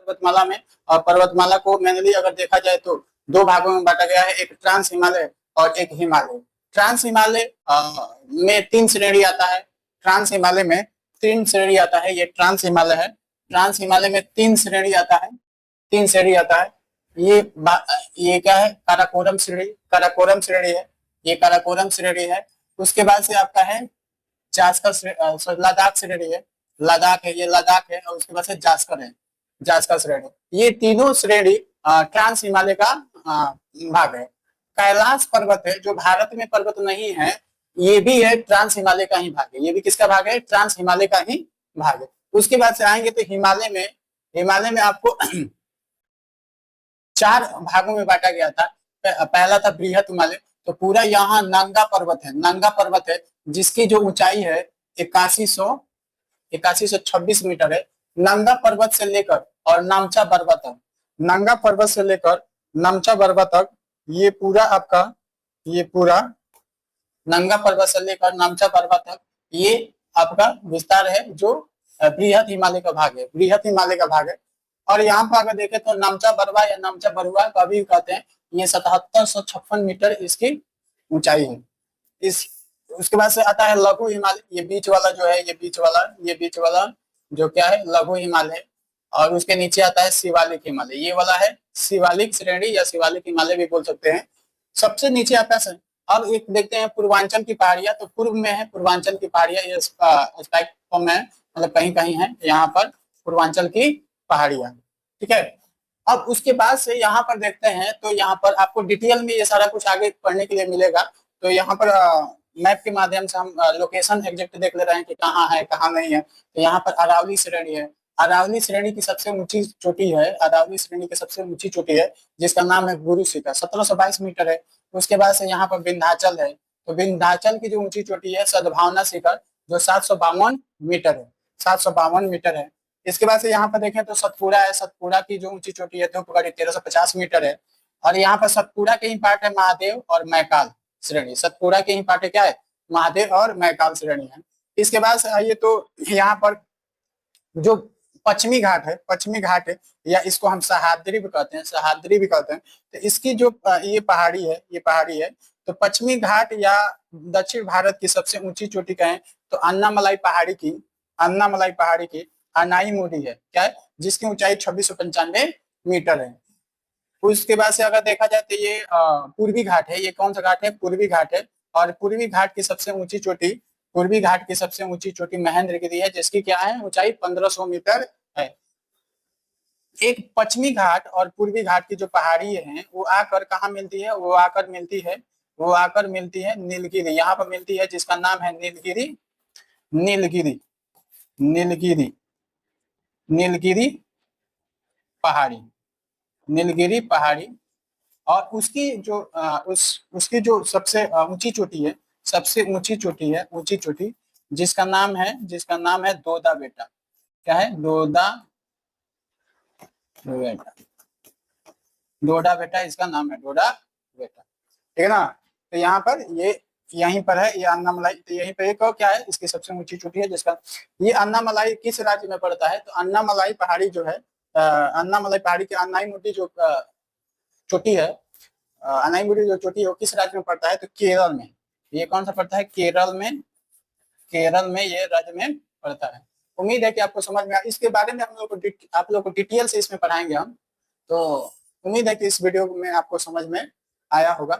पर्वतमाला में। और पर्वतमाला को मेनली अगर देखा जाए तो दो भागों में बांटा गया है, एक ट्रांस हिमालय और एक हिमालय। ट्रांस हिमालय में 3 श्रेणी आता है। ट्रांस हिमालय में 3 श्रेणी आता है, ये ट्रांस हिमालय है। ट्रांस हिमालय में 3 श्रेणी आता है, 3 श्रेणी आता है। ये क्या है, काराकोरम श्रेणी, काराकोरम श्रेणी है, ये काराकोरम श्रेणी है। उसके बाद से आपका है लद्दाख श्रेणी है, लद्दाख है, ये लद्दाख है। और उसके बाद से जास्कर है, जास्कर श्रेणी। ये तीनों श्रेणी ट्रांस हिमालय का भाग है। कैलाश पर्वत है जो भारत में पर्वत नहीं है, ये भी है ट्रांस हिमालय का ही भाग है, ये भी किसका भाग है, ट्रांस हिमालय का ही भाग है। उसके बाद से आएंगे तो हिमालय में आपको 4 भागों में बांटा गया था। पहला था बृहत हिमालय, तो पूरा यहाँ नंगा पर्वत है, नंगा पर्वत है जिसकी जो ऊंचाई है 8126 मीटर है। नंगा पर्वत से लेकर और नामचा बरवा तक, नंगा पर्वत से लेकर नामचा बरवा तक ये पूरा आपका, ये पूरा नंगा पर्वत से लेकर नामचा बरवा तक ये आपका विस्तार है जो बृहत हिमालय का भाग है, बृहत हिमालय का भाग है। और यहाँ पर अगर देखें तो नामचा बरवा या नामचा बरुआ कभी कहते हैं, ये 7756 मीटर इसकी ऊंचाई है। इस उसके बाद से आता है लघु हिमालय, ये बीच वाला जो है, ये बीच वाला जो क्या है, लघु हिमालय। और उसके नीचे आता है शिवालिक हिमालय, ये वाला है शिवालिक श्रेणी या शिवालिक हिमालय भी बोल सकते हैं। सबसे नीचे आता है। अब एक देखते हैं पूर्वांचल की पहाड़ियां, तो पूर्व में है पूर्वांचल की पहाड़ियां, ये स्पेक्ट्रम में मतलब कहीं कहीं है यहाँ पर पूर्वांचल की पहाड़ियां, ठीक है। अब उसके बाद से यहाँ पर देखते हैं तो यहाँ पर आपको डिटेल में ये सारा कुछ आगे पढ़ने के लिए मिलेगा। तो यहाँ पर मैप के माध्यम से हम लोकेशन एग्जैक्ट देख ले रहे हैं कि कहाँ है कहाँ नहीं है। तो यहाँ पर अरावली श्रेणी है, अरावली श्रेणी की सबसे ऊंची चोटी है, अरावली श्रेणी की सबसे ऊंची चोटी है जिसका नाम है गुरु शिखर, 1722 मीटर है। उसके बाद से यहाँ पर विंध्याचल है, तो विंध्याचल की जो ऊंची चोटी है सद्भावना शिखर जो 752 मीटर है, 752 मीटर है। इसके बाद से यहाँ पर देखें तो सतपुड़ा है, सतपुड़ा की जो ऊंची चोटी है तो 1350 मीटर है। और यहाँ पर सतपुड़ा के ही पार्ट है महादेव और मैकाल श्रेणी, सतपुड़ा के ही पार्ट है क्या है, महादेव और मैकाल श्रेणी है। इसके बाद से आइए तो यहाँ पर जो पश्चिमी घाट है, पश्चिमी घाट है या इसको हम सह्याद्री भी कहते हैं, सह्याद्री भी कहते हैं। तो इसकी जो ये पहाड़ी है, ये पहाड़ी है, तो पश्चिमी घाट या दक्षिण भारत की सबसे ऊंची चोटी कहें तो अन्नामलाई पहाड़ी की, अन्नामलाई पहाड़ी की अनाईमुडी है, क्या है, जिसकी ऊंचाई 2695 मीटर है। उसके बाद से अगर देखा जाए तो ये पूर्वी घाट है, ये कौन सा घाट है, पूर्वी घाट है। और पूर्वी घाट की सबसे ऊंची चोटी, पूर्वी घाट की सबसे ऊंची चोटी महेंद्रगिरी है जिसकी क्या है ऊंचाई 1500 मीटर है। एक पश्चिमी घाट और पूर्वी घाट की जो पहाड़ी है वो आकर कहाँ मिलती है, वो आकर मिलती है नीलगिरी, यहाँ पर मिलती है जिसका नाम है नीलगिरी, नीलगिरी, नीलगिरी, नीलगिरी पहाड़ी, नीलगिरी पहाड़ी। और उसकी जो उसकी जो सबसे ऊंची चोटी है, सबसे ऊंची चोटी है, ऊंची चोटी जिसका नाम है दोदा बेटा, क्या है, दोदा बेटा, डोडा बेटा इसका नाम है, डोडा बेटा, ठीक है ना। तो यहाँ पर ये यहीं पर है, ये अन्नामलाई, तो यहीं पर एक क्या है इसकी सबसे ऊंची चोटी है जिसका, ये अन्नामलाई किस राज्य में पड़ता है, तो अन्नामलाई पहाड़ी जो है, अन्नामलाई पहाड़ी की अन्नाईमुडी जो चोटी है, अन्नाईमुडी जो चोटी है वो किस राज्य में पड़ता है, तो केरल में। ये कौन सा पड़ता है, केरल में, केरल में ये राज्य में पड़ता है। उम्मीद है कि आपको समझ में इसके बारे में आप लोग को डिटेल से इसमें पढ़ाएंगे हम, तो उम्मीद है कि इस वीडियो में आपको समझ में आया होगा।